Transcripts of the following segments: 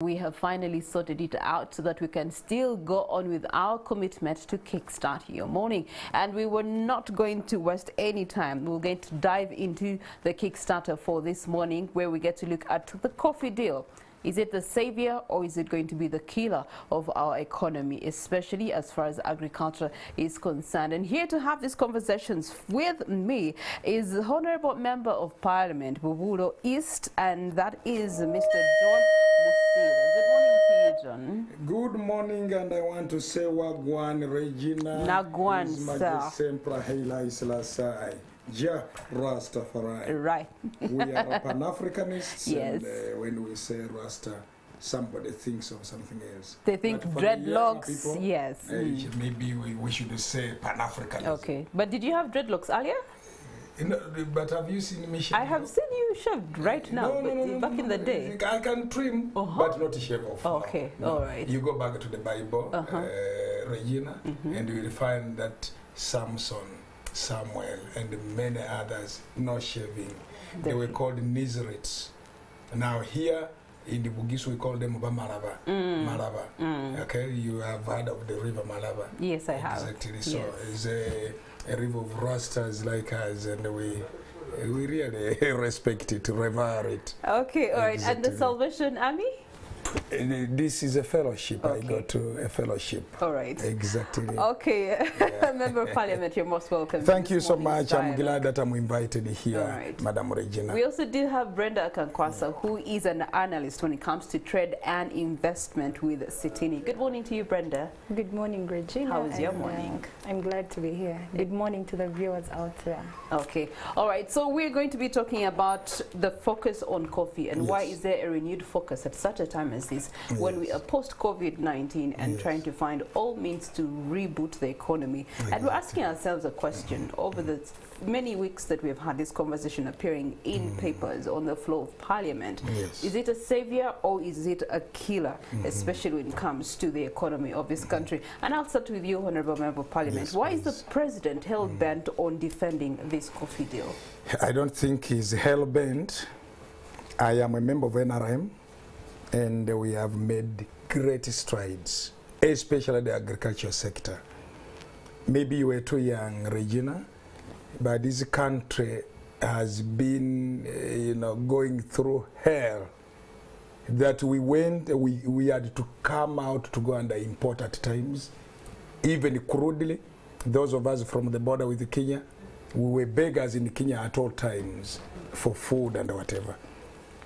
We have finally sorted it out so that we can still go on with our commitment to kickstart your morning. And we were not going to waste any time. We're going to dive into the Kickstarter for this morning, where we get to look at the coffee deal. Is it the savior or is it going to be the killer of our economy, especially as far as agriculture is concerned? And here to have these conversations with me is the Honorable Member of Parliament, Bubulo East, and that is Mr. John Musila. Good morning to you, John. Good morning, and I want to say Wagwan Regina. Nagwan, sir. Sempre Haile Selassie. Ja Rastafari. Right. We are Pan-Africanists. Yes. And when we say Rasta, somebody thinks of something else. They think dreadlocks. People, yes. Maybe we should say Pan-Africanism. Okay. But did you have dreadlocks earlier? No, but have you seen me shave? I have seen you shaved right now, no, back in the day. I can trim, but not shave off. Okay, no. All right. You go back to the Bible, Regina, and you will find that Samson, Samuel, and many others not shaving. They were called Nazirites. Now here in the Bugis we call them Malaba. Malaba. Okay, you have heard of the river Malaba. Yes, I have. Exactly. So it's a river of Rastas like us, and we really respect it, revere it. Okay, all right. Exactly. And the Salvation Army? This is a fellowship. Okay. I go to a fellowship. All right. Exactly. Okay. Yeah. Member of Parliament, you're most welcome. Thank you so much. I'm glad that I'm invited here, right. Madam Regina. We also did have Brenda Akankwasa, who is an analyst when it comes to trade and investment with Citini. Good morning to you, Brenda. Good morning, Regina. How was your morning? I'm glad to be here. Good morning to the viewers out there. Okay. All right. So we're going to be talking about the focus on coffee and why is there a renewed focus at such a time as this, when we are post-COVID-19 and trying to find all means to reboot the economy. And we're asking ourselves a question over the many weeks that we've had this conversation appearing in papers on the floor of Parliament. Is it a savior or is it a killer, especially when it comes to the economy of this country? And I'll start with you, Honorable Member of Parliament. Why is the President hell-bent on defending this coffee deal? I don't think he's hell-bent. I am a member of NRM, and we have made great strides, especially the agriculture sector. Maybe you were too young, Regina, but this country has been, going through hell. That we had to come out to go and import at times, even crudely. Those of us from the border with Kenya, we were beggars in Kenya at all times for food and whatever.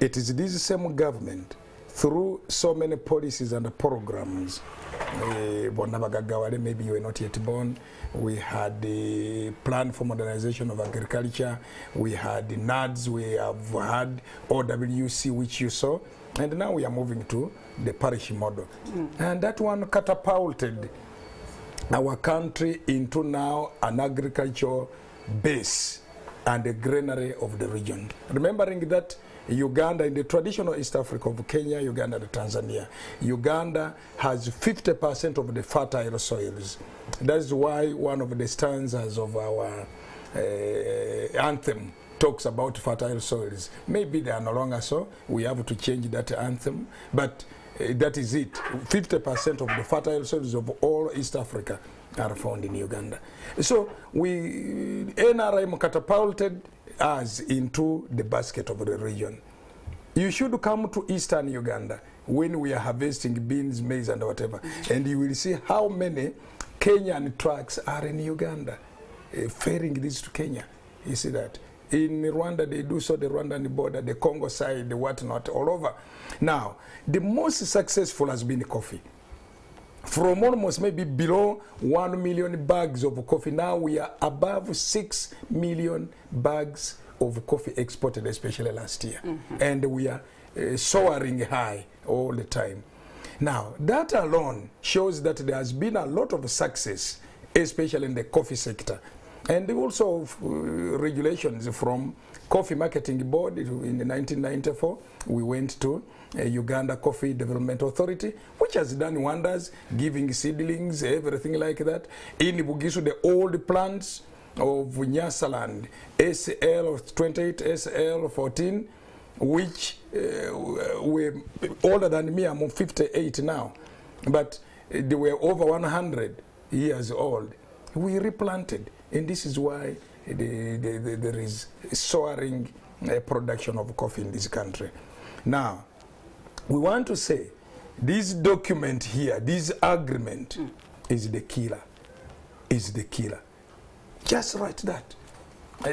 It is this same government, through so many policies and programs, maybe you were not yet born, we had the plan for modernization of agriculture, we had the NADS, we have had OWC, which you saw, and now we are moving to the parish model. And that one catapulted our country into now an agricultural base and the granary of the region. Remembering that Uganda, in the traditional East Africa of Kenya, Uganda and Tanzania, Uganda has 50% of the fertile soils. That is why one of the stanzas of our anthem talks about fertile soils. Maybe they are no longer so. We have to change that anthem, but that is it. 50% of the fertile soils of all East Africa are found in Uganda. So NRM catapulted us into the basket of the region. You should come to eastern Uganda when we are harvesting beans, maize and whatever, and you will see how many Kenyan trucks are in Uganda ferrying this to Kenya. You see that. In Rwanda they do so, the Rwandan border, the Congo side, the whatnot, all over. Now, the most successful has been coffee. From almost maybe below 1 million bags of coffee, now we are above 6 million bags of coffee exported, especially last year. And we are soaring high all the time. Now, that alone shows that there has been a lot of success, especially in the coffee sector. And also regulations from Coffee Marketing Board in 1994, we went to Uganda Coffee Development Authority, which has done wonders, giving seedlings, everything like that. In Bugisu, the old plants of Nyasaland, SL 28, SL 14, which were older than me. I'm 58 now, but they were over 100 years old. We replanted, and this is why there is soaring production of coffee in this country. Now, we want to say this document here, this agreement is the killer, is the killer. Just write that.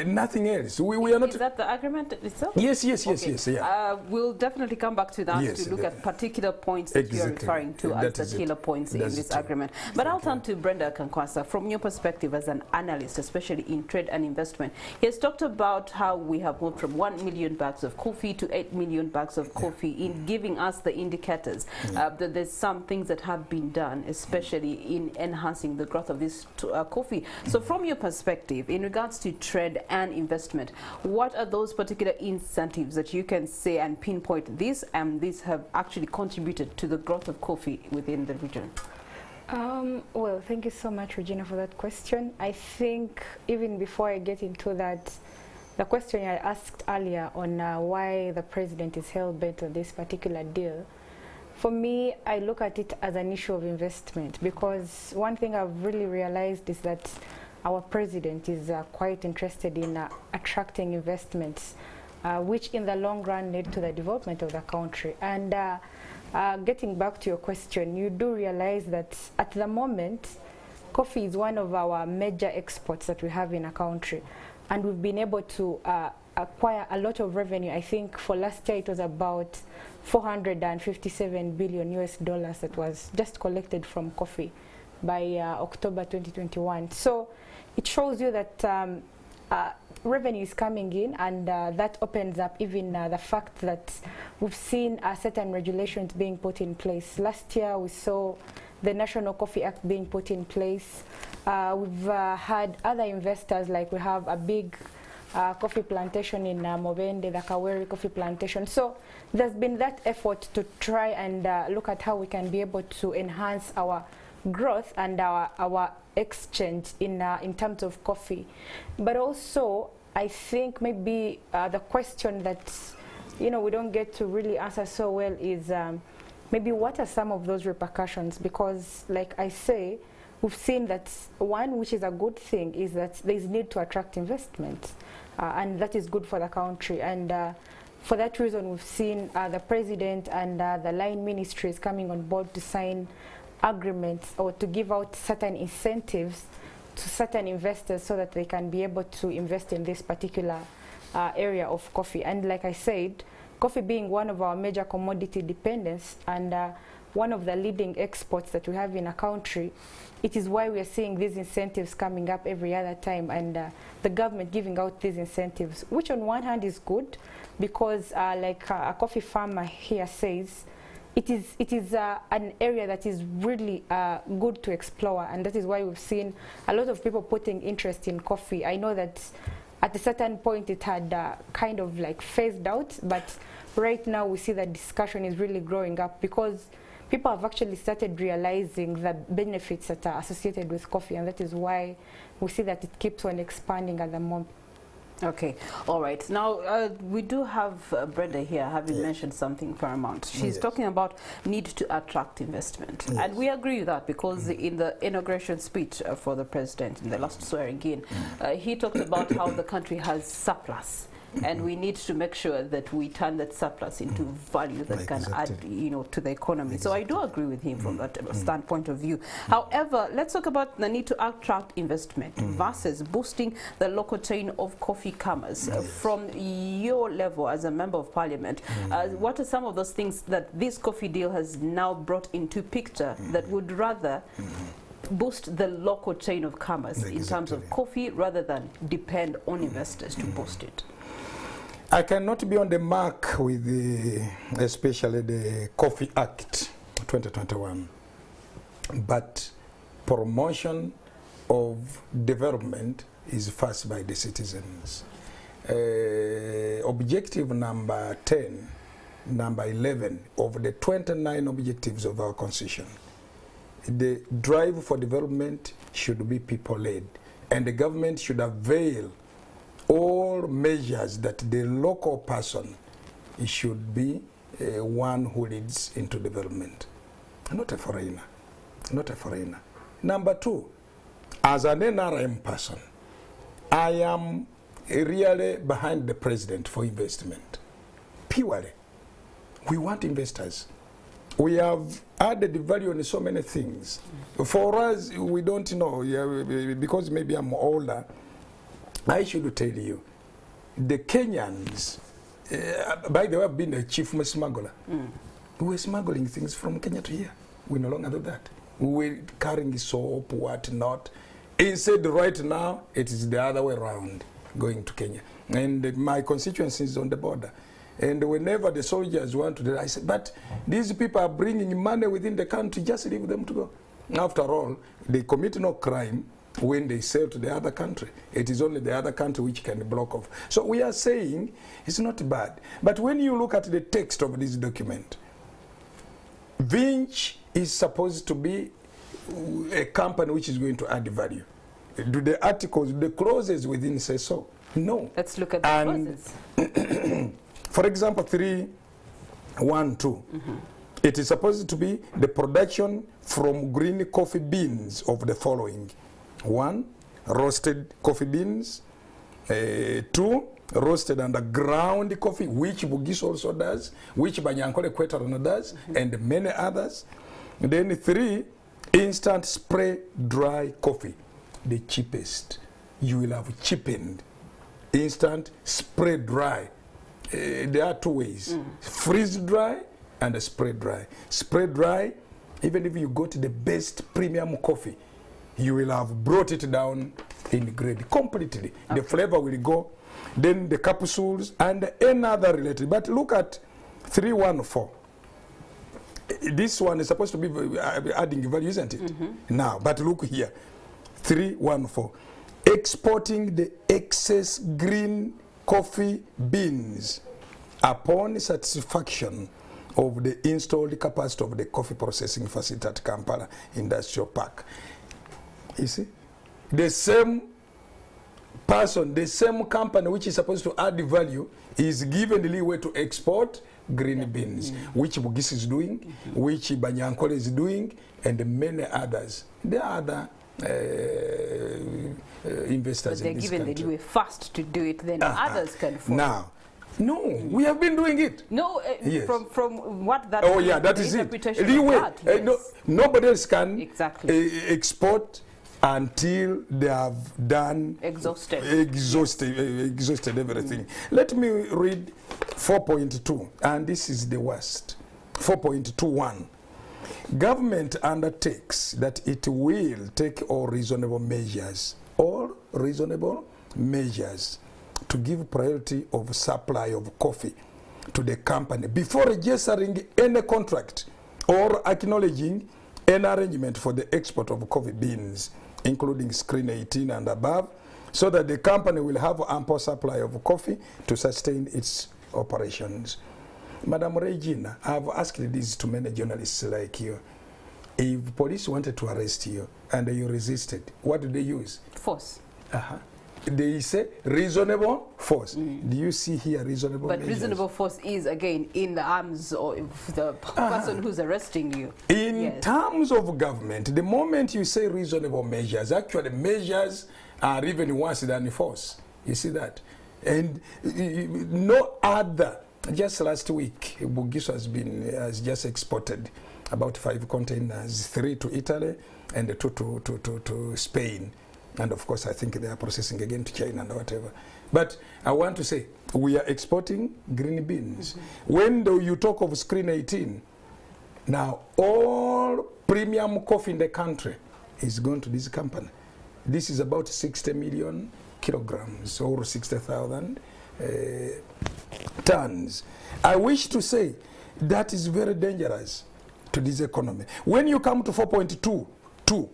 Nothing else. We are not. Is that the agreement itself? Yes, yes, yes, okay. yes. Yeah. We'll definitely come back to that yes, to look at particular points that you're referring to as the killer points in this agreement. But I'll turn to Brenda Kankwasa. From your perspective as an analyst, especially in trade and investment, he has talked about how we have moved from 1 million bags of coffee to 8 million bags of coffee, in giving us the indicators that there's some things that have been done, especially in enhancing the growth of this coffee. So from your perspective, in regards to trade and investment, what are those particular incentives that you can say and pinpoint this and these have actually contributed to the growth of coffee within the region? Well, thank you so much, Regina, for that question. I think even before I get into that, the question I asked earlier on why the president is hell-bent on this particular deal, for me, I look at it as an issue of investment, because one thing I've really realized is that our president is quite interested in attracting investments, which in the long run lead to the development of the country. And getting back to your question, you do realize that at the moment, coffee is one of our major exports that we have in a country. And we've been able to acquire a lot of revenue. I think for last year it was about $457 billion that was just collected from coffee by October 2021. So it shows you that revenue is coming in, and that opens up even the fact that we've seen certain regulations being put in place. Last year we saw the National Coffee Act being put in place. We've had other investors, like we have a big coffee plantation in Mobende, the Kaweri coffee plantation. So there's been that effort to try and look at how we can be able to enhance our growth and our exchange in terms of coffee. But also, I think maybe the question that we don't get to really answer so well is maybe what are some of those repercussions? Because, like I say, we've seen that one, which is a good thing, is that there is need to attract investment, and that is good for the country. And for that reason, we've seen the president and the line ministries coming on board to sign agreements or to give out certain incentives to certain investors so that they can be able to invest in this particular area of coffee. And like I said, coffee being one of our major commodity dependence and one of the leading exports that we have in a country, it is why we are seeing these incentives coming up every other time, and the government giving out these incentives, which on one hand is good, because like a coffee farmer here says, it is an area that is really good to explore, and that is why we've seen a lot of people putting interest in coffee. I know that at a certain point it had kind of like phased out, but right now we see that discussion is really growing up, because people have actually started realizing the benefits that are associated with coffee, and that is why we see that it keeps on expanding at the moment. Okay, all right. Now, we do have Brenda here having mentioned something paramount. She's talking about need to attract investment. And we agree with that, because in the inauguration speech for the president, in the last swearing in, he talked about how the country has surplus. And we need to make sure that we turn that surplus into value that can add, to the economy. So I do agree with him from that standpoint of view. However, let's talk about the need to attract investment versus boosting the local chain of coffee commerce. From your level as a member of parliament, what are some of those things that this coffee deal has now brought into picture that would rather boost the local chain of commerce in terms of coffee rather than depend on investors to boost it? I cannot be on the mark with especially the Coffee Act 2021, but promotion of development is first by the citizens. Objective number 10, number 11 of the 29 objectives of our constitution. The drive for development should be people-led, and the government should avail all measures that the local person he should be one who leads into development, not a foreigner, not a foreigner. Number two, as an NRM person, I am really behind the president for investment. Purely, we want investors. We have added value on so many things. For us, we don't know, because maybe I'm older, I should tell you, the Kenyans, by the way, I've been a chief smuggler. We were smuggling things from Kenya to here. We no longer do that. We were carrying soap, what not. Instead, right now, it is the other way around, going to Kenya. And my constituency is on the border. And whenever the soldiers want to do that, I say, but these people are bringing money within the country, just leave them to go. After all, they commit no crime when they sell to the other country. It is only the other country which can block off. So we are saying it's not bad. But when you look at the text of this document, Vinch is supposed to be a company which is going to add value. Do the articles, the clauses within say so? No. Let's look at the clauses. For example, 3.1.2, it is supposed to be the production from green coffee beans of the following. 1, roasted coffee beans. 2, roasted underground coffee, which Bugis also does, which Banyankole Kwetarano does, and many others. Then 3, instant spray dry coffee, the cheapest. You will have cheapened instant spray dry. There are 2 ways, freeze dry and spray dry. Spray dry, even if you go to the best premium coffee, you will have brought it down in grade completely. Okay. The flavor will go, then the capsules and another related. But look at 3.1.4. This one is supposed to be adding value, isn't it? Now, but look here, 3.1.4. Exporting the excess green coffee beans upon satisfaction of the installed capacity of the coffee processing facility at Kampala Industrial Park. You see, the same person, the same company which is supposed to add value is given the leeway to export green beans, which Bugis is doing, which Banyankole is doing, and many others. There are other investors in this country. They're given the leeway first to do it, then others can follow. Now, no, we have been doing it. No, yes. from what that that is it. Leeway. Yes. Nobody else can export until they have done exhausted everything. Let me read 4.2, and this is the worst. 4.21. Government undertakes that it will take all reasonable measures to give priority of supply of coffee to the company before registering any contract or acknowledging any arrangement for the export of coffee beans, including screen 18 and above, so that the company will have ample supply of coffee to sustain its operations. Madam Regina, I've asked this to many journalists like you. If police wanted to arrest you and you resisted, what do they use? Force. They say reasonable force. Do you see here reasonable But measures? Reasonable force is, again, in the arms of the person who's arresting you. In terms of government, the moment you say reasonable measures, actually measures are even worse than force. You see that? And no other. Just last week, Bugis has just exported about 5 containers, 3 to Italy and 2 to Spain. And of course, I think they are processing again to China and whatever. But I want to say, we are exporting green beans. When you talk of screen 18, now all premium coffee in the country is going to this company. This is about 60 million kilograms or 60,000 tons. I wish to say that is very dangerous to this economy. When you come to 4.2,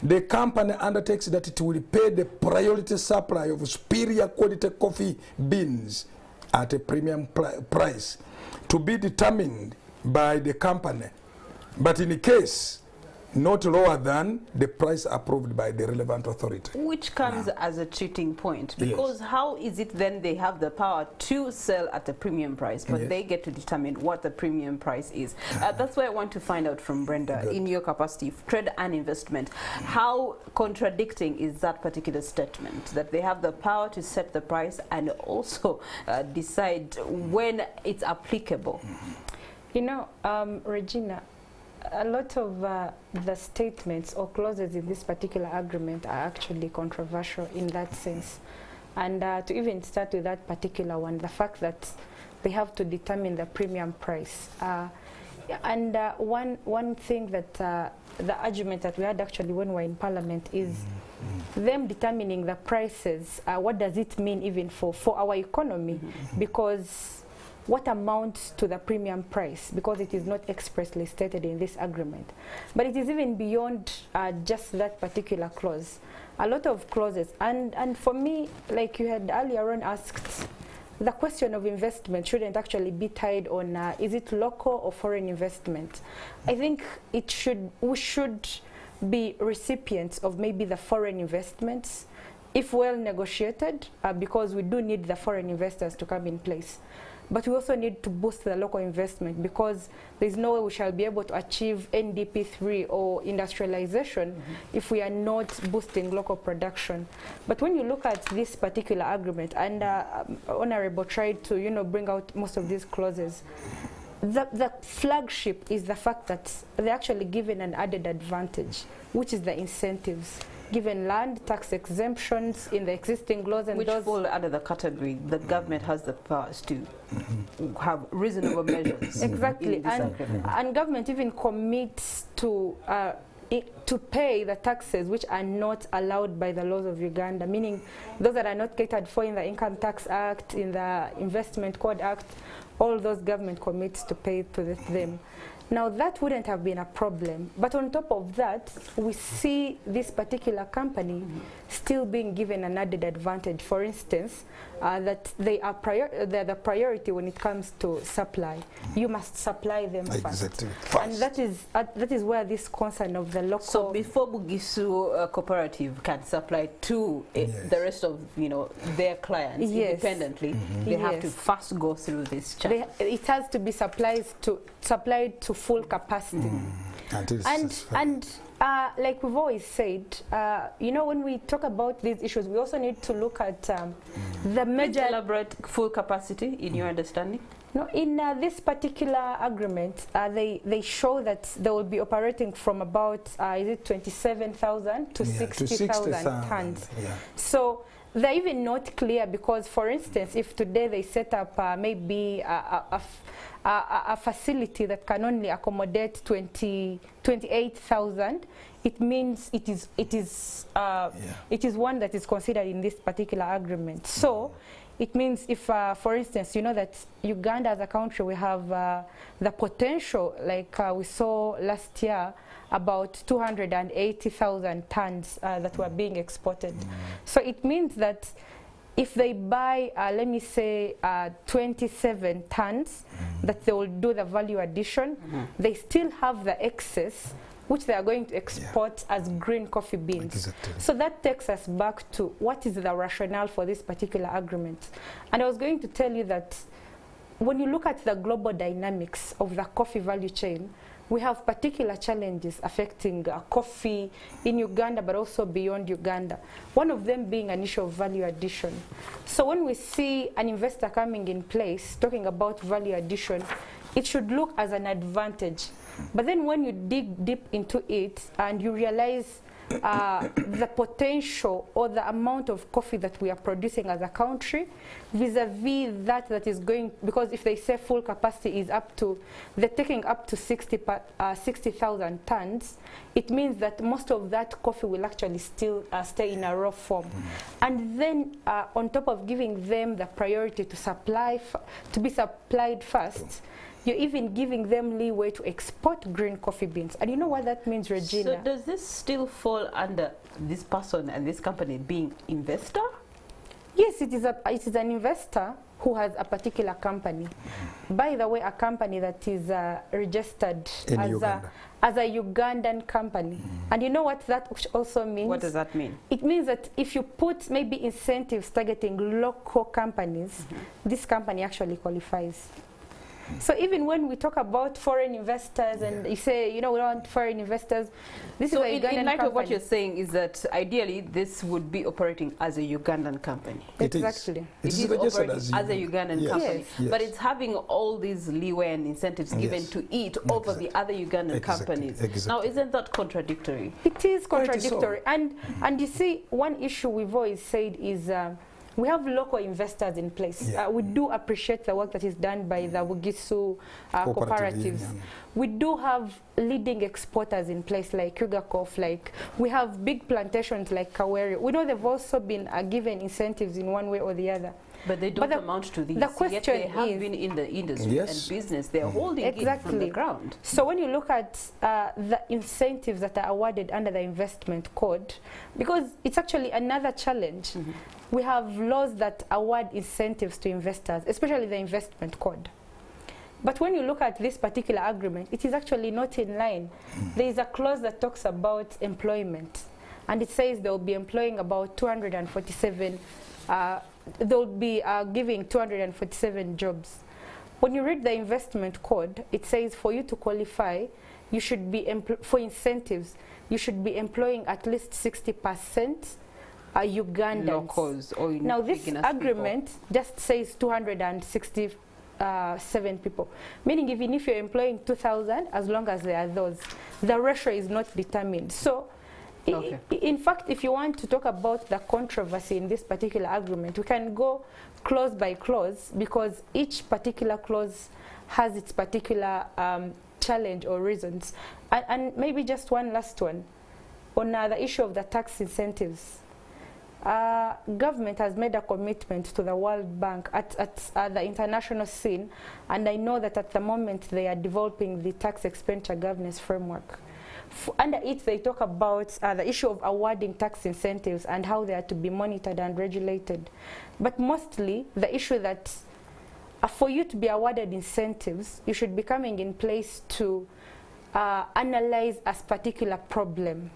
the company undertakes that it will pay the priority supply of superior quality coffee beans at a premium price to be determined by the company. But in case not lower than the price approved by the relevant authority. Which comes as a cheating point, because how is it then they have the power to sell at a premium price, but they get to determine what the premium price is? That's why I want to find out from Brenda, in your capacity, trade and investment, how contradicting is that particular statement, that they have the power to set the price and also decide when it's applicable? You know, Regina, a lot of the statements or clauses in this particular agreement are actually controversial in that sense. And to even start with that particular one, the fact that they have to determine the premium price. And one thing that the argument that we had actually when we were in Parliament is them determining the prices. What does it mean even for our economy? Because what amounts to the premium price, because it is not expressly stated in this agreement. But it is even beyond just that particular clause. A lot of clauses, and for me, like you had earlier on asked, the question of investment shouldn't actually be tied on is it local or foreign investment. I think we should be recipients of maybe the foreign investments, if well negotiated, because we do need the foreign investors to come in place. But we also need to boost the local investment, because there's no way we shall be able to achieve NDP 3 or industrialization if we are not boosting local production. But when you look at this particular agreement, and Honorable tried to bring out most of these clauses, the flagship is the fact that they're actually given an added advantage, which is the incentives. Given land tax exemptions in the existing laws, and which those fall under the category the government has the powers to have reasonable measures. Exactly, and government even commits to pay the taxes which are not allowed by the laws of Uganda, meaning those that are not catered for in the Income Tax Act, in the Investment Code Act, all those government commits to pay to them. Now, that wouldn't have been a problem. But on top of that, we see this particular company still being given an added advantage. For instance, that they're the priority when it comes to supply. You must supply them first. And that is where this concern of the local... So before Bugisu Cooperative can supply to the rest of their clients independently, they have to first go through this channel. It has to be supplied to full capacity. And like we've always said, when we talk about these issues, we also need to look at the major... Elaborate full capacity in your understanding? No, in this particular agreement, they show that they will be operating from about, is it 27,000 to 60,000 tons. So they're even not clear, because, for instance, if today they set up maybe a facility that can only accommodate 28,000, it means it is one that is considered in this particular agreement. So it means if, for instance, that Uganda as a country, we have the potential, like we saw last year, about 280,000 tons that were being exported. So it means that if they buy, let me say, 27 tons, that they will do the value addition, they still have the excess, which they are going to export as green coffee beans. So that takes us back to what is the rationale for this particular agreement. And I was going to tell you that when you look at the global dynamics of the coffee value chain, we have particular challenges affecting coffee in Uganda, but also beyond Uganda. One of them being an issue of value addition. So when we see an investor coming in place talking about value addition, it should look as an advantage. But then when you dig deep into it and you realize the potential or the amount of coffee that we are producing as a country vis-a-vis that is going, because if they say full capacity is up to, they're taking up to 60,000 tons, it means that most of that coffee will actually still stay in a raw form. And then on top of giving them the priority to supply, to be supplied first, you're even giving them leeway to export green coffee beans. And you know what that means, Regina? So does this still fall under this person and this company being investor? Yes, it is an investor, who has a particular company. By the way, a company that is registered as a Ugandan company. And you know what that also means? What does that mean? It means that if you put maybe incentives targeting local companies, this company actually qualifies. So even when we talk about foreign investors and you say, you know, we don't want foreign investors, this so is a Ugandan in light company. of what you're saying is that ideally this would be operating as a Ugandan company. Exactly. It is operating as a Ugandan company. Yes. But it's having all these leeway and incentives given to it over the other Ugandan companies. Now, isn't that contradictory? It is contradictory. And you see, one issue we've always said is we have local investors in place. We do appreciate the work that is done by the Bugisu cooperatives. We do have leading exporters in place like Ugakof, like we have big plantations like Kaweri. We know they've also been given incentives in one way or the other. But they don't amount to these. The question yet they have been in the industry and business. They're holding it from the ground. So when you look at the incentives that are awarded under the investment code, because it's actually another challenge, we have laws that award incentives to investors, especially the investment code. But when you look at this particular agreement, it is actually not in line. There is a clause that talks about employment, and it says they'll be employing about 247 they'll be giving 247 jobs. When you read the investment code, it says for you to qualify, you should be, for incentives, you should be employing at least 60% Ugandans. Locals or now this agreement just says 267 people, meaning even if you're employing 2,000, as long as there are those, the ratio is not determined. So in fact, if you want to talk about the controversy in this particular agreement, we can go clause by clause because each particular clause has its particular challenge or reasons. And maybe just one last one on the issue of the tax incentives. Government has made a commitment to the World Bank at the international scene, and I know that at the moment they are developing the tax expenditure governance framework. Under it, they talk about the issue of awarding tax incentives and how they are to be monitored and regulated. But mostly, the issue that for you to be awarded incentives, you should be coming in place to analyze a particular problem.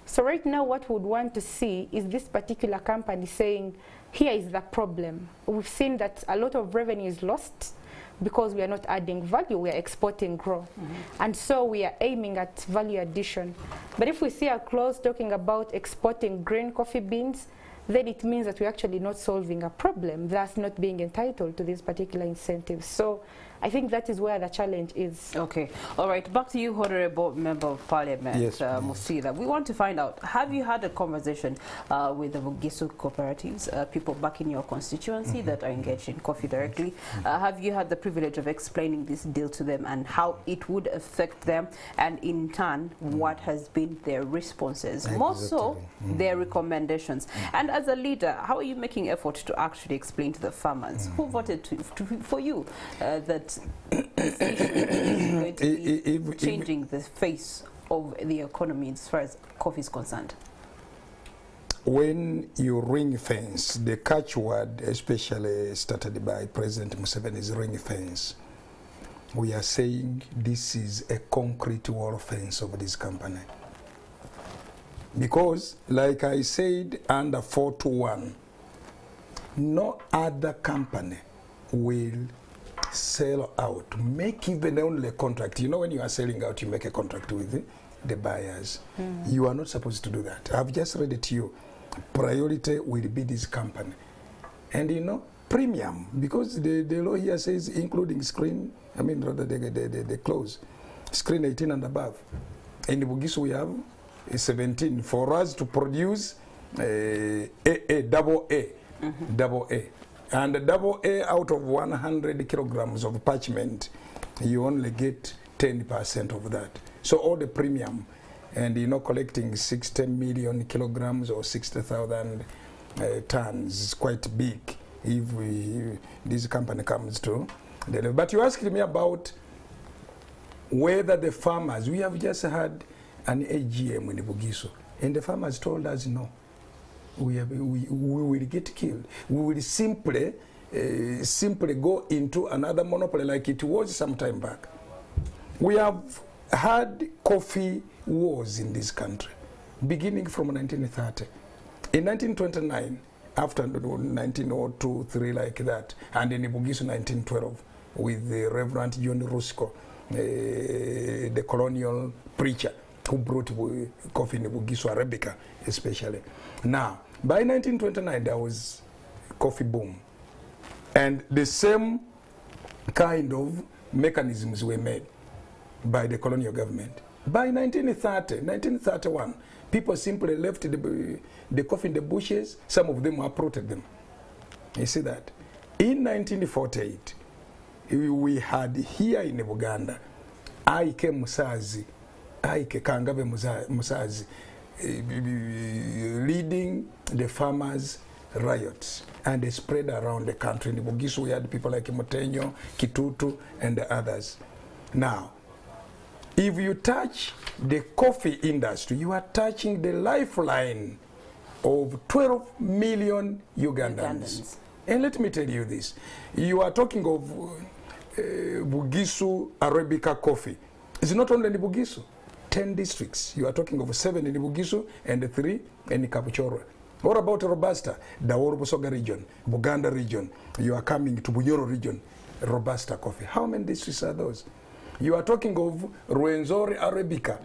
So right now, what we would want to see is this particular company saying, here is the problem. We've seen that a lot of revenue is lost because we are not adding value, we are exporting growth. And so we are aiming at value addition. But if we see a clause talking about exporting green coffee beans, then it means that we're actually not solving a problem, thus not being entitled to these particular incentives. So I think that is where the challenge is. Okay. All right. Back to you, Honorable Member of Parliament, Musila. We want to find out, have you had a conversation with the Bugisu cooperatives, people back in your constituency that are engaged in coffee directly? Have you had the privilege of explaining this deal to them and how it would affect them, and in turn, what has been their responses? More so, their recommendations. And as a leader, how are you making effort to actually explain to the farmers who voted for you that this issue is going to be changing the face of the economy as far as coffee is concerned? When you ring fence, the catchword, especially started by President Museveni, is ring fence. We are saying this is a concrete wall fence of this company. Because, like I said, under 421, no other company will sell out, make even only a contract. You know, when you are selling out, you make a contract with the buyers. You are not supposed to do that. I've just read it to you. Priority will be this company. And you know, premium, because the law here says including screen, I mean rather the close, screen 18 and above. In the Bugisu we have 17. For us to produce double A. And double A out of 100 kilograms of parchment, you only get 10% of that. So all the premium, and you know, collecting 60 million kilograms or 60,000 tons is quite big if this company comes to deliver. But you asked me about whether the farmers, we have just had an AGM in the Bugisu, and the farmers told us no. We will get killed. We will simply simply go into another monopoly like it was some time back. We have had coffee wars in this country, beginning from 1930. In 1929, after 1902, 3 like that, and in Bugisu 1912, with the Reverend John Rusco, the colonial preacher who brought coffee in Bugisu Arabica, especially. Now, by 1929, there was coffee boom. And the same kind of mechanisms were made by the colonial government. By 1931, people simply left the coffee in the bushes. Some of them uprooted them. You see that? In 1948, we had here in Uganda, Ike Musazi, Ike Kangabe Musazi, leading the farmers' riots, and they spread around the country. In Bugisu, we had people like Motenyo, Kitutu, and the others. Now, if you touch the coffee industry, you are touching the lifeline of 12 million Ugandans. And let me tell you this. You are talking of Bugisu Arabica coffee. It's not only in Bugisu. 10 districts. You are talking of 7 in Bugisu and 3 in Kabuchoro. What about Robusta? The Busoga region, Buganda region. You are coming to Bunyoro region, Robusta coffee. How many districts are those? You are talking of Rwenzori Arabica,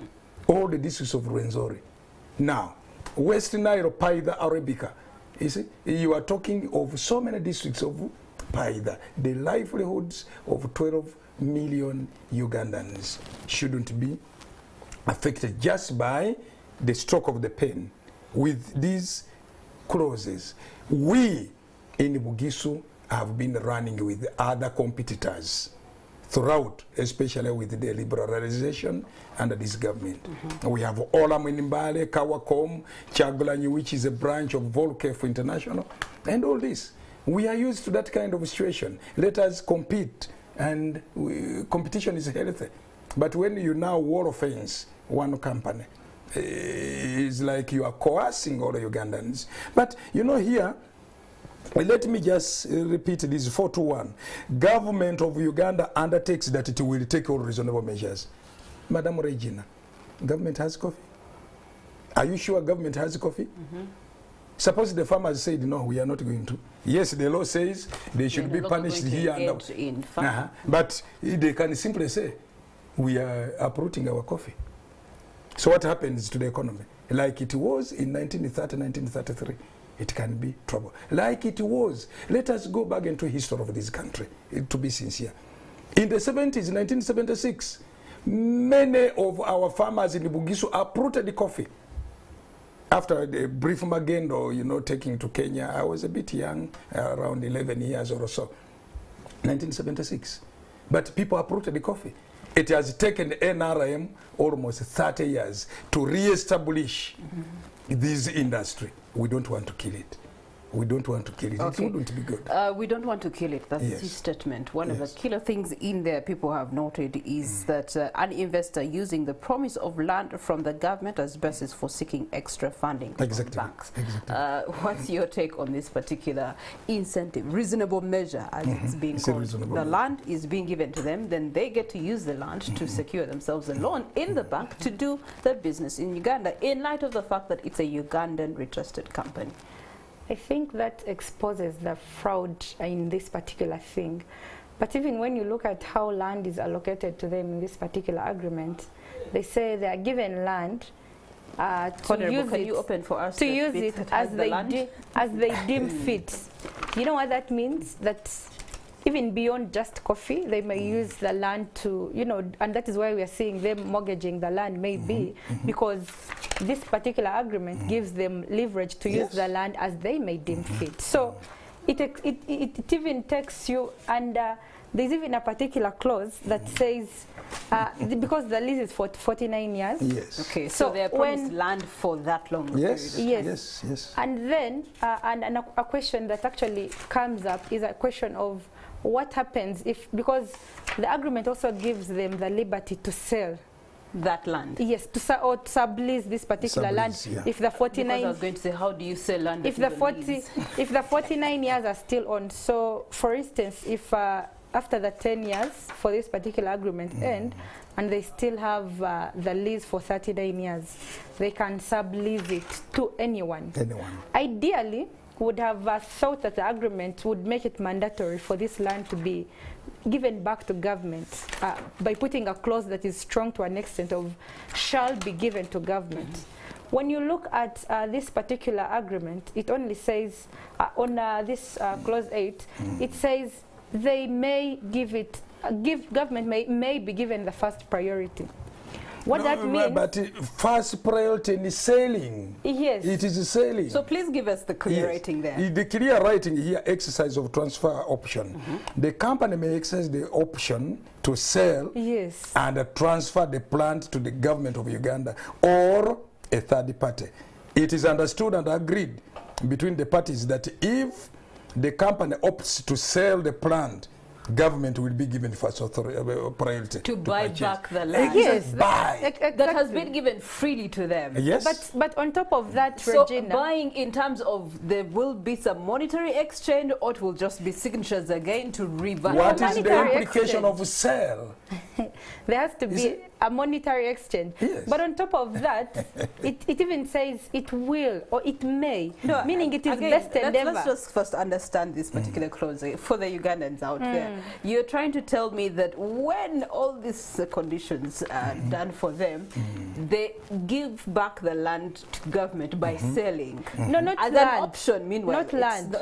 all the districts of Rwenzori. Now, West Nile Paida Arabica. You see, you are talking of so many districts of Paida. The livelihoods of 12 million Ugandans shouldn't be affected just by the stroke of the pen. With these clauses, we in Bugisu have been running with other competitors throughout, especially with the liberalization under this government. We have Olam Mbale, Kawakom, Chagulanyi, which is a branch of Volcaf International, and all this. We are used to that kind of situation. Let us compete, and competition is healthy. But when you now wall fence one company, it's like you are coercing all the Ugandans. But you know here, let me just repeat this, 421. Government of Uganda undertakes that it will take all reasonable measures. Madam Regina, government has coffee? Are you sure government has coffee? Suppose the farmers said, no, we are not going to. Yes, the law says they should be punished here and now. But they can simply say, we are uprooting our coffee. So what happens to the economy? Like it was in 1930, 1933. It can be trouble. Like it was. Let us go back into history of this country, to be sincere. In the 70s, 1976, many of our farmers in Bugisu uprooted the coffee. After the brief magendo, you know, taking to Kenya, I was a bit young, around 11 years or so, 1976. But people uprooted the coffee. It has taken NRM almost 30 years to re-establish this industry. We don't want to kill it. We don't want to kill it. Okay. It wouldn't be good. We don't want to kill it. That's his statement. One of the killer things in there people have noted is that an investor using the promise of land from the government as basis for seeking extra funding from banks. Exactly. What's your take on this particular incentive, reasonable measure as it's being called? The land is being given to them, then they get to use the land to secure themselves a loan in the bank to do their business in Uganda, in light of the fact that it's a Ugandan registered company. I think that exposes the fraud in this particular thing. But even when you look at how land is allocated to them in this particular agreement, they say they are given land to use it as they deem fit. You know what that means? That even beyond just coffee, they may use the land to, you know, and that is why we are seeing them mortgaging the land, maybe, because this particular agreement gives them leverage to use the land as they may deem fit. So it even takes you, and there's even a particular clause that says, because the lease is for 49 years. Yes. Okay, so they are promised land for that long period. Yes. And then, and a question that actually comes up is a question of what happens if, because the agreement also gives them the liberty to sell that land. Yes, to sublease this particular land. Yeah. If the 49, because I was going to say, how do you sell land? if the 49 years are still on. So, for instance, if after the 10 years for this particular agreement end, and they still have the lease for 39 years, they can sublease it to anyone. Ideally, would have thought that the agreement would make it mandatory for this land to be given back to government by putting a clause that is strong to an extent of shall be given to government. When you look at this particular agreement, it only says on this clause 8, it says they may give it, government may be given the first priority. What that means... But first priority in selling. Yes. It is selling. So please give us the clear writing there. The clear writing here, exercise of transfer option. The company may exercise the option to sell and transfer the plant to the government of Uganda or a third party. It is understood and agreed between the parties that if the company opts to sell the plant, government will be given first priority to buy back the land. Yes, that has been given freely to them. Yes. But on top of that, so Regina, buying in terms of there will be some monetary exchange, or it will just be signatures again to revalue. What is the implication of sale? There has to be a monetary exchange. Yes. But on top of that, it even says it will or it may, meaning it is again, best endeavor. Let's just first understand this particular clause for the Ugandans out there. You're trying to tell me that when all these conditions are done for them, they give back the land to government by selling. No, not as land. an option, meanwhile. Not land.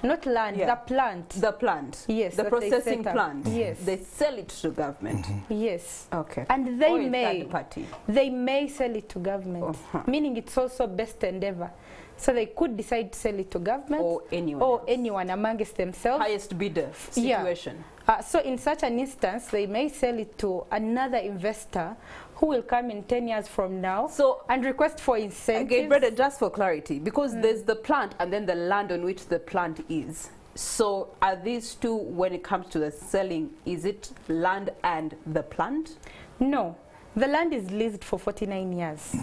Not land, the plant. The plant. Yes. The processing plant. Yes. They sell it to government. Yes. Okay. And they or may. Third party. They may sell it to government, meaning it's also best endeavor. So they could decide to sell it to government or anyone amongst themselves. Highest bidder situation. So in such an instance, they may sell it to another investor who will come in 10 years from now and request for incentives. Again, brother, just for clarity, because there's the plant and then the land on which the plant is. So are these two, when it comes to the selling, is it land and the plant? No. The land is leased for 49 years.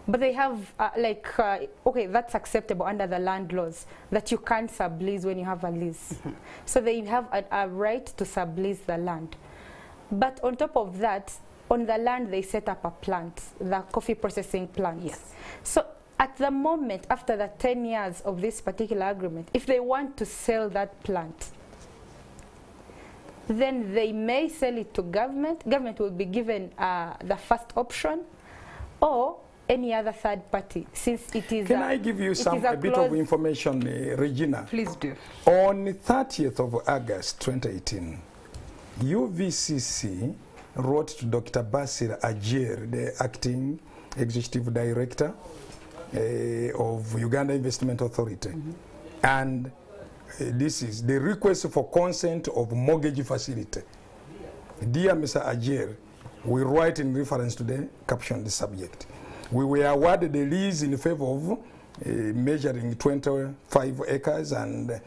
But they have, okay, that's acceptable under the land laws, that you can't sublease when you have a lease. So they have a right to sublease the land. But on top of that, on the land, they set up a plant, the coffee processing plant. Yes. So at the moment, after the 10 years of this particular agreement, if they want to sell that plant, then they may sell it to government. Government will be given the first option, or any other third party, since it is. Can I give you a bit of information, Regina? Please do. On the 30th of August 2018, UVCC wrote to Dr. Basil Ajir, the acting executive director of Uganda Investment Authority, and this is the request for consent of mortgage facility. Dear Mr. Ajir, we write in reference to the caption, the subject. We were awarded a lease in favor of measuring 25 acres and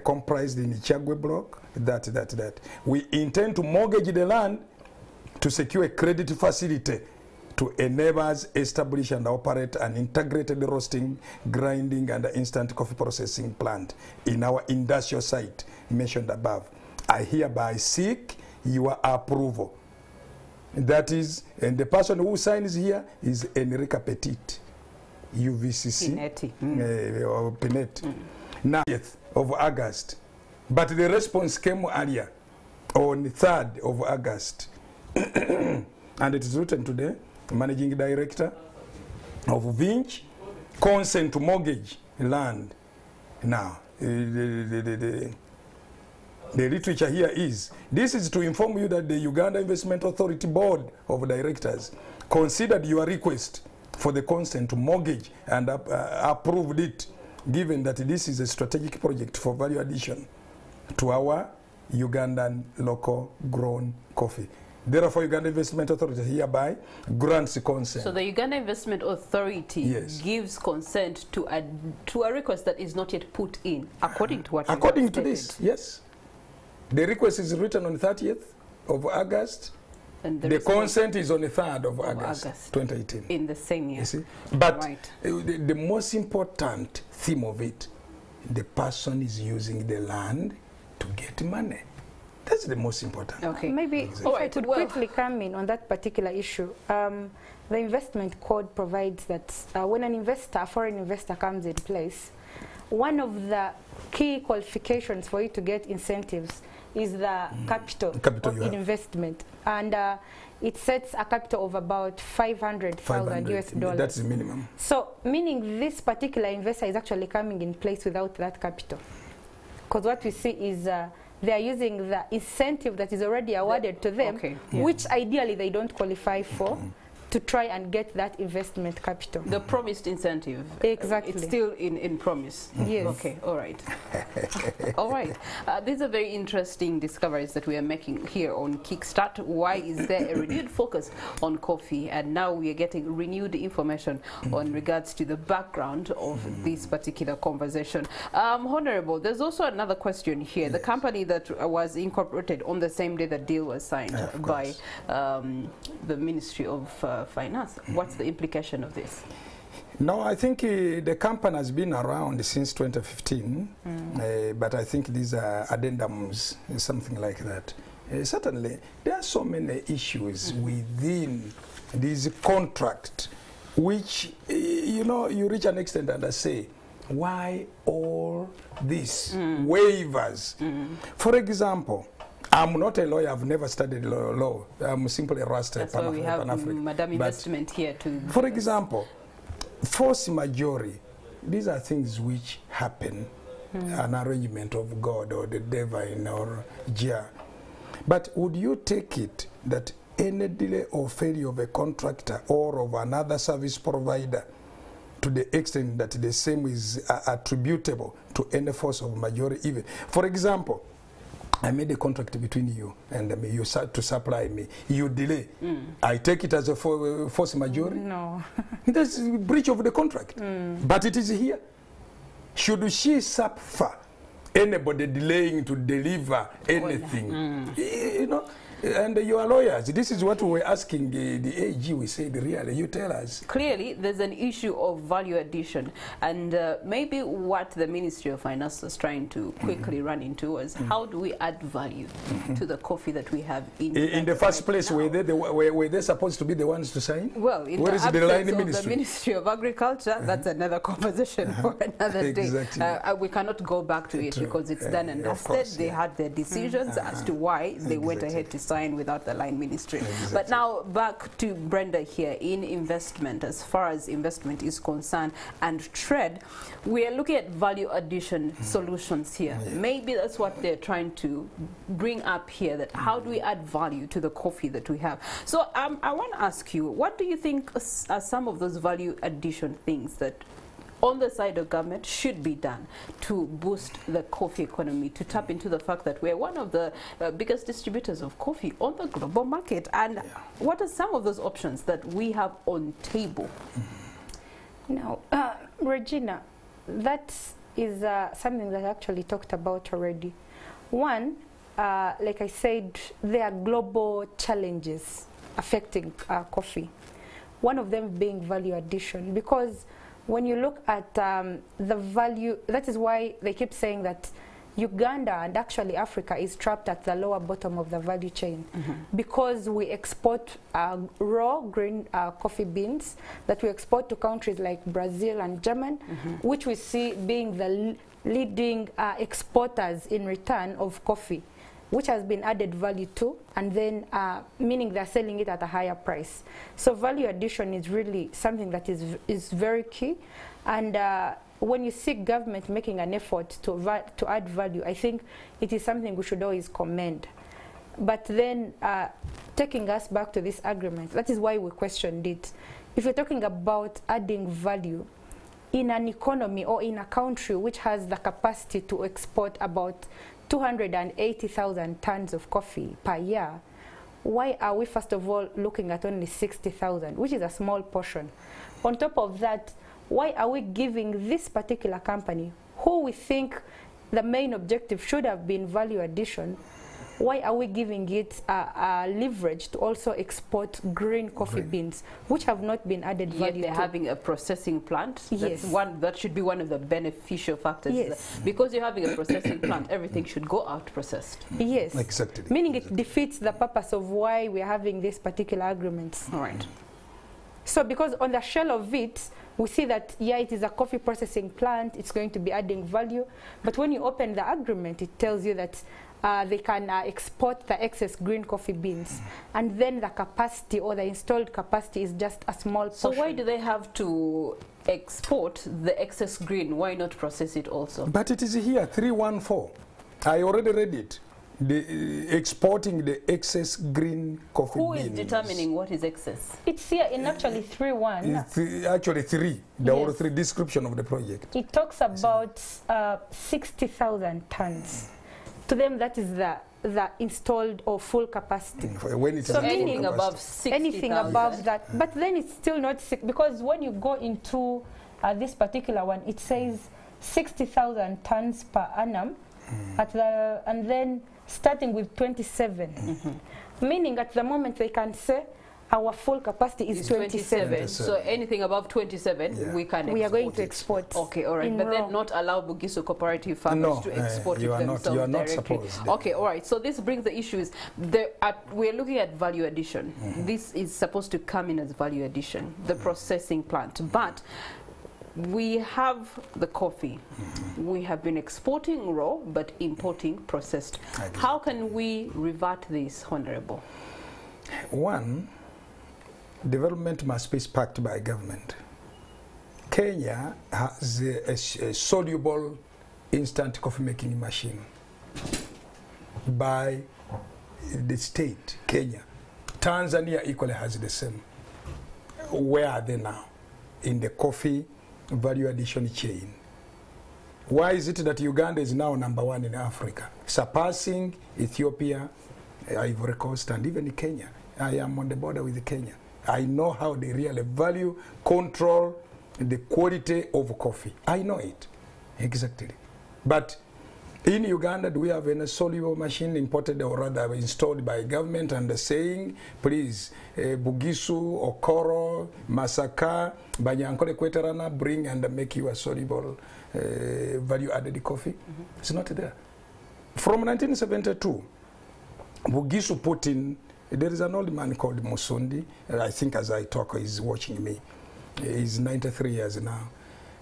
comprised in Chagwe block, that. We intend to mortgage the land to secure a credit facility to enable us establish and operate an integrated roasting, grinding, and instant coffee processing plant in our industrial site mentioned above. I hereby seek your approval. That is, and the person who signs here is Enrica Petit, UVCC, or Pinetti. Now, 9th of August, but the response came earlier, on the 3rd of August, and it is written today, Managing Director of Vinch, consent to mortgage land. Now, the literature here is, this is to inform you that the Uganda Investment Authority Board of Directors considered your request for the consent to mortgage and approved it, given that this is a strategic project for value addition to our Ugandan local grown coffee. Therefore, Uganda Investment Authority hereby grants consent. So the Uganda Investment Authority gives consent to a request that is not yet put in, according to what according to this, yes. The request is written on the 30th of August And the consent is on the 3rd of August 2018. In the same year. You see? But right. The most important theme of it, the person is using the land to get money. That's the most important. Okay. Maybe exactly. if I could quickly come in on that particular issue. The investment code provides that when a foreign investor comes in place, one of the key qualifications for you to get incentives is the capital of investment. And it sets a capital of about 500,000 US dollars. That's the minimum. So, meaning this particular investor is actually coming in place without that capital. Because what we see is they are using the incentive that is already awarded to them, which ideally they don't qualify for, to try and get that investment capital. The promised incentive. Exactly. It's still in promise. Yes. Okay, all right. All right. These are very interesting discoveries that we are making here on Kickstart. Why is there a renewed focus on coffee? And now we are getting renewed information on regards to the background of this particular conversation. Honorable, there's also another question here. Yes. The company that was incorporated on the same day the deal was signed by the Ministry of Finance. What's the implication of this? No, I think the company has been around since 2015, but I think these are addendums, something like that. Certainly, there are so many issues within this contract, which, you know, you reach an extent and I say, why all these waivers? For example, I'm not a lawyer. I've never studied law. I'm simply a Rasta. That's why we have Madam Investment here to. For example, force majeure. These are things which happen, an arrangement of God or the divine or Jah. But would you take it that any delay or failure of a contractor or of another service provider, to the extent that the same is attributable to any force of majeure even? For example, I made a contract between you and me, you to supply me. You delay. I take it as a force majeure? No. That's a breach of the contract. But it is here. Should she suffer anybody delaying to deliver anything? You know? And you are lawyers. This is what we were asking the AG. We said, really, you tell us. Clearly, there's an issue of value addition. And maybe what the Ministry of Finance was trying to quickly run into was how do we add value to the coffee that we have in the first place, were they supposed to be the ones to sign? Well, in where the is absence the line of ministry? The Ministry of Agriculture, that's another conversation for another day. We cannot go back to it because it's done and dusted. They had their decisions as to why they went ahead to sign without the line ministry. But now back to Brenda here in investment. As far as investment is concerned and trade, we are looking at value addition solutions here. Maybe that's what they're trying to bring up here, that how do we add value to the coffee that we have? So I want to ask you, what do you think are some of those value addition things that on the side of government should be done to boost the coffee economy, to tap into the fact that we're one of the biggest distributors of coffee on the global market? And what are some of those options that we have on table? Now, Regina, that is something that I actually talked about already. One, like I said, there are global challenges affecting coffee. One of them being value addition, because when you look at the value, that is why they keep saying that Uganda and actually Africa is trapped at the lower bottom of the value chain, because we export raw green coffee beans that we export to countries like Brazil and Germany, which we see being the leading exporters in return of coffee, which has been added value to, and then meaning they're selling it at a higher price. So value addition is really something that is very key. And when you see government making an effort to add value, I think it is something we should always commend. But then taking us back to this agreement, that is why we questioned it. If you're talking about adding value in an economy or in a country which has the capacity to export about 280,000 tons of coffee per year, why are we first of all looking at only 60,000, which is a small portion? On top of that, why are we giving this particular company, who we think the main objective should have been value addition, why are we giving it leverage to also export green coffee beans, which have not been added value? Yet they're having a processing plant. Yes. That should be one of the beneficial factors. Yes. Because you're having a processing plant, everything should go out processed. Yes. Exactly. Meaning it defeats the purpose of why we're having these particular agreements. All right. So because on the shell of it, we see that, yeah, it is a coffee processing plant, it's going to be adding value. But when you open the agreement, it tells you that they can export the excess green coffee beans. And then the capacity or the installed capacity is just a small portion. So why do they have to export the excess green? Why not process it also? But it is here, 314. I already read it. Exporting the excess green coffee beans. Who is determining what is excess? It's here in actually 3.1. It's actually 3, the whole 3 description of the project. It talks about 60,000 tons. To them, that is the installed or full capacity. When it is So Anything above 60,000. Anything above that. But then it's still not sick, because when you go into this particular one, it says 60,000 tons per annum, and then starting with 27. Meaning at the moment they can say our full capacity is 27. So anything above 27, we can export. We are going to export. Okay, all right. But then not allow Bugisu cooperative farmers to export it themselves you are not directly. supposed. Okay, all right. So this brings the issues. We're looking at value addition. This is supposed to come in as value addition, the processing plant. But we have the coffee. We have been exporting raw, but importing processed. How can we revert this, Honorable? One, development must be sparked by government. Kenya has a soluble instant coffee making machine by the state, Kenya. Tanzania equally has the same. Where are they now? In the coffee value addition chain. Why is it that Uganda is now #1 in Africa, surpassing Ethiopia, Ivory Coast, and even Kenya? I am on the border with Kenya. I know how they really value, control the quality of coffee. I know it, exactly. But in Uganda, do we have a soluble machine imported or rather installed by government and saying, please, Bugisu, Okoro, Masaka, Banyankole, Kweterana, bring and make you a soluble value-added coffee? It's not there. From 1972, Bugisu put in, there is an old man called Musundi, I think as I talk, he's watching me. He's 93 years now.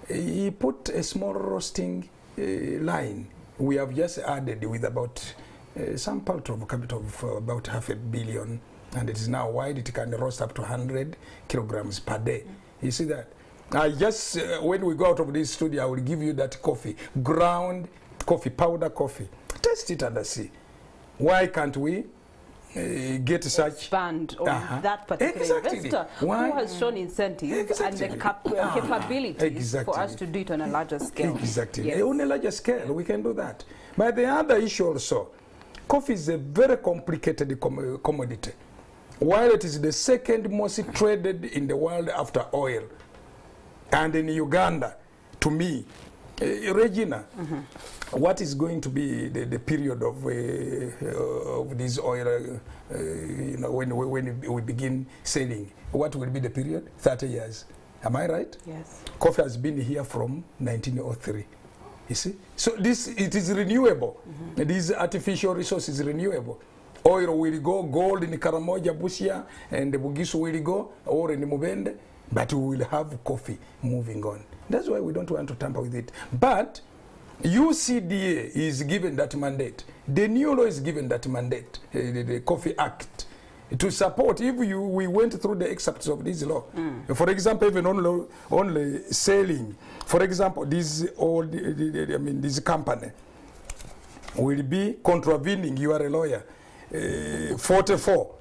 He put a small roasting line. We have just added with about some part of capital of about $500 million, and it is now wide. It can roast up to 100 kilograms per day. You see that? I just, when we go out of this studio, I will give you that coffee, ground coffee, powder coffee. Test it and see. Why can't we get such expand on that particular investor who has shown incentives and the capabilities for us to do it on a larger scale? Exactly. Yes. On a larger scale, we can do that. But the other issue also, coffee is a very complicated commodity. While it is the second most traded in the world after oil, and in Uganda, to me, Regina, what is going to be the period of this oil, you know, when we begin selling? What will be the period? 30 years. Am I right? Yes. Coffee has been here from 1903. You see? So it is renewable. These artificial resources renewable. Oil will go, gold in Karamoja, Busia, and the Bugisu will go, or in Mubende, but we will have coffee moving on. That's why we don't want to tamper with it. But UCDA is given that mandate. The new law is given that mandate, the Coffee Act, to support. If we went through the excerpts of this law, for example, even only selling, for example, this company will be contravening, you are a lawyer, 44,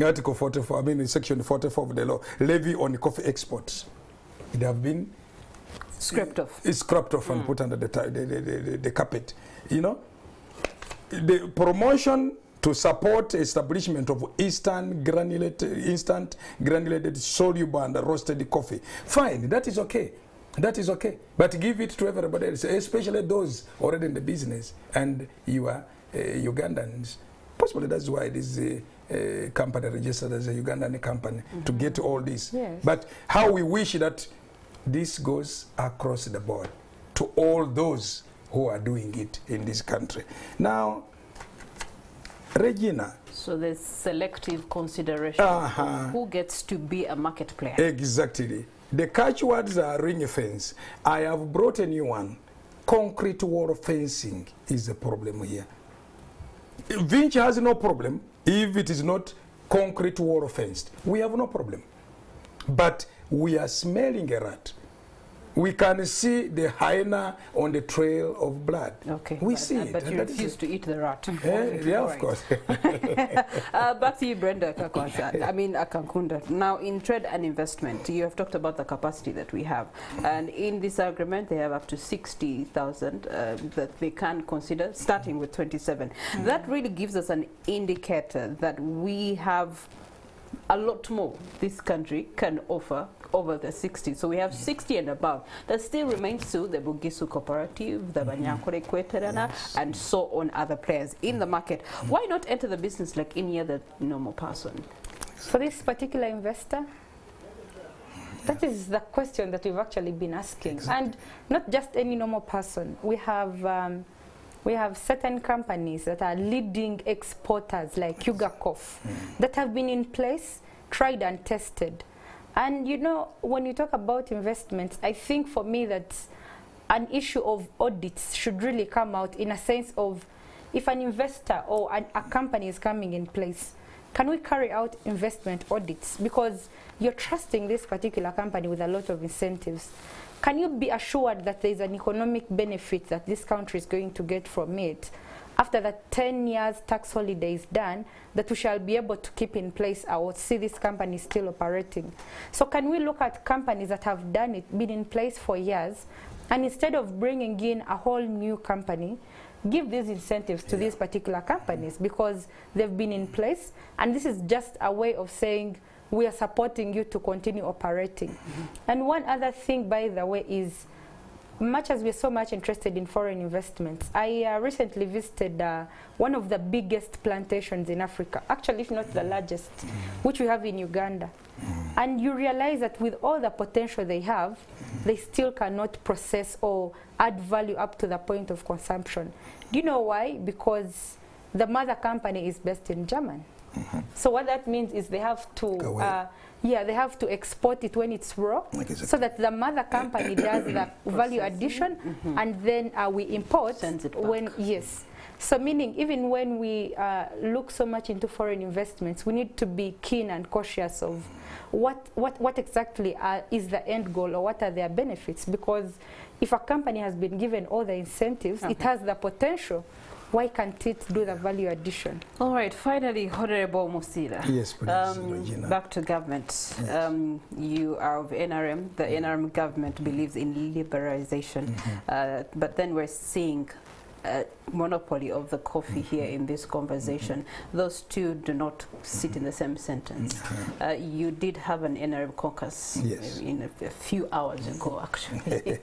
Article 44, I mean Section 44 of the law, levy on coffee exports. It have been scrapped off. It's scrapped off and put under the carpet. You know, the promotion to support establishment of instant granulated soluble and roasted coffee. Fine, that is okay. That is okay. But give it to everybody else, especially those already in the business. And you are Ugandans. Possibly that's why it is a company registered as a Ugandan company to get all this. Yes. But how we wish that this goes across the board to all those who are doing it in this country. Now, Regina. So there's selective consideration of who gets to be a market player. Exactly. The catchwords are ring fence. I have brought a new one. Concrete wall fencing is the problem here. Vinci has no problem if it is not concrete wall fenced. We have no problem. But we are smelling a rat. We can see the hyena on the trail of blood. Okay. We see it. But you refuse to eat the rat. Yeah, of course. Back to you, Brenda Kakwansa. I mean, Akankunda. Now, in trade and investment, you have talked about the capacity that we have. And in this agreement, they have up to 60,000 that they can consider, starting with 27. That really gives us an indicator that we have a lot more this country can offer over the 60. So we have 60 and above. That still remains to the Bugisu Cooperative, the Banyankore Kweterana, and so on other players in the market. Why not enter the business like any other normal person? For this particular investor, that is the question that we've actually been asking. And not just any normal person. We have certain companies that are leading exporters like Ugacof that have been in place, tried and tested. And you know, when you talk about investments, I think for me that an issue of audits should really come out in a sense of if an investor or a company is coming in place, can we carry out investment audits? Because you're trusting this particular company with a lot of incentives. Can you be assured that there's an economic benefit that this country is going to get from it? After that 10 years tax holiday is done, that we shall be able to keep in place or see this company still operating. So can we look at companies that have done it, been in place for years, and instead of bringing in a whole new company, give these incentives to these particular companies because they've been in place, and this is just a way of saying, we are supporting you to continue operating. And one other thing, by the way, is much as we're so much interested in foreign investments, I recently visited one of the biggest plantations in Africa, actually if not the largest, which we have in Uganda. And you realize that with all the potential they have, they still cannot process or add value up to the point of consumption. Do you know why? Because the mother company is based in Germany. So what that means is they have to they have to export it when it's raw, so that the mother company does the value addition, and then we import when So meaning even when we look so much into foreign investments, we need to be keen and cautious of what exactly is the end goal or what are their benefits, because if a company has been given all the incentives, it has the potential. Why can't it do the value addition? All right, finally, Honorable Musila. Yes, please, back to government. Yes. You are of NRM. The NRM government believes in liberalization, but then we're seeing monopoly of the coffee here in this conversation. Those two do not sit in the same sentence. You did have an NRM caucus in a few hours ago, actually.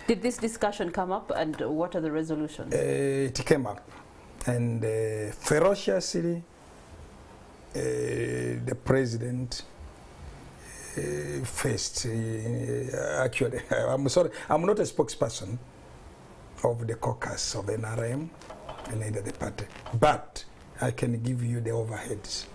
Did this discussion come up, and what are the resolutions? It came up, and ferociously the president faced, actually, I'm sorry, I'm not a spokesperson of the caucus of NRM and neither the party, but I can give you the overheads.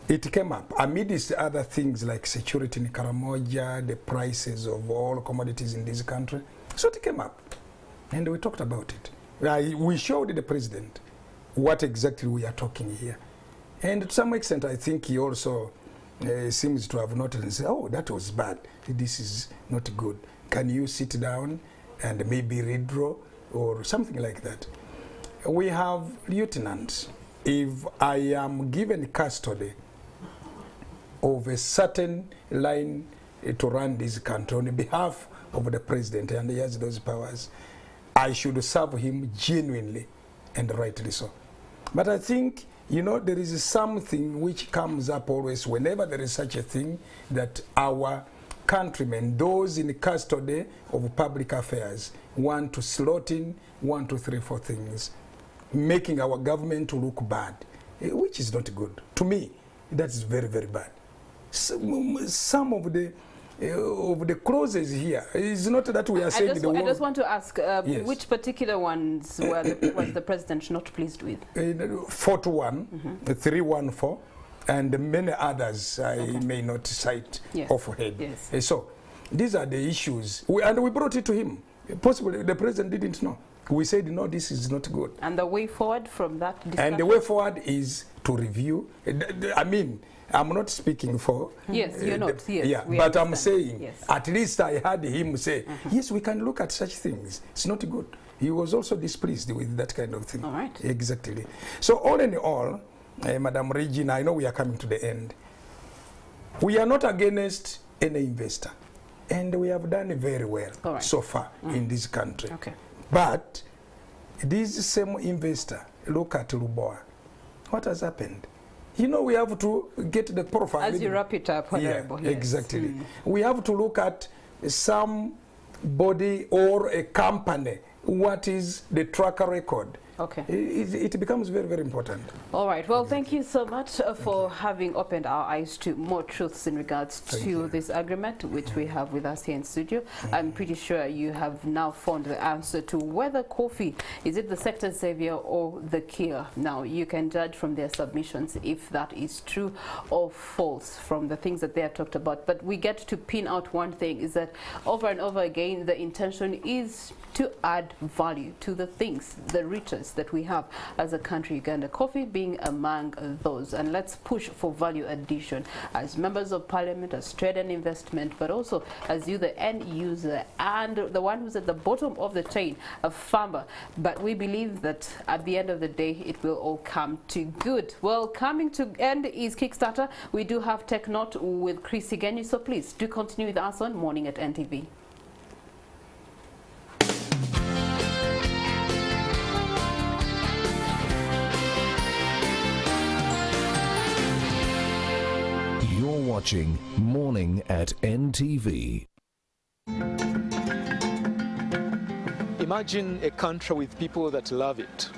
It came up amidst other things like security in Karamoja, the prices of all commodities in this country. So it came up, and we talked about it. We showed the president what exactly we are talking here, and to some extent I think he also seems to have noticed and said, oh, that was bad, this is not good, can you sit down and maybe redraw or something like that. We have lieutenants. If I am given custody of a certain line to run this country on behalf of the president, and he has those powers, I should serve him genuinely and rightly so. But I think, you know, there is something which comes up always whenever there is such a thing, that our countrymen, those in custody of public affairs, want to slot in 1, 2, 3, 4 things. making our government to look bad, which is not good. To me, that is very, very bad. Some of the clauses here is not that we are saying the I just want to ask, yes. which particular ones was the president not pleased with? 4-1, 3-1-4, and many others I may not cite off head. Yes. So these are the issues, and we brought it to him. Possibly the president didn't know. We said, no, this is not good. And the way forward from that discussion? And the way forward is to review. I mean, I'm not speaking for... Yes, you're not. Yes, yeah, but I'm saying, at least I heard him say, yes, we can look at such things. It's not good. He was also displeased with that kind of thing. All right. Exactly. So all in all, Madam Regina, I know we are coming to the end. We are not against any investor. And we have done very well so far in this country. Okay. But this same investor, look at Luboa. What has happened? You know, we have to get the profile. As you wrap it up, Honorable. Yeah, exactly. We have to look at somebody or a company. What is the track record? Okay. It becomes very, very important. All right. Well, thank you so much for having opened our eyes to more truths in regards to this agreement, which we have with us here in studio. I'm pretty sure you have now found the answer to whether coffee, is it the sector savior or the killer? Now, you can judge from their submissions if that is true or false from the things that they have talked about. But we get to pin out one thing, is that over and over again, the intention is to add value to the things, the riches that we have as a country, Uganda, coffee being among those. And let's push for value addition as members of parliament, as trade and investment, but also as you, the end user, and the one who's at the bottom of the chain, a farmer. But we believe that at the end of the day, it will all come to good. Well, coming to end is Kickstarter. We do have Tech Note with Chris Igenyi, so please do continue with us on Morning at NTV. Watching Morning at NTV. Imagine a country with people that love it.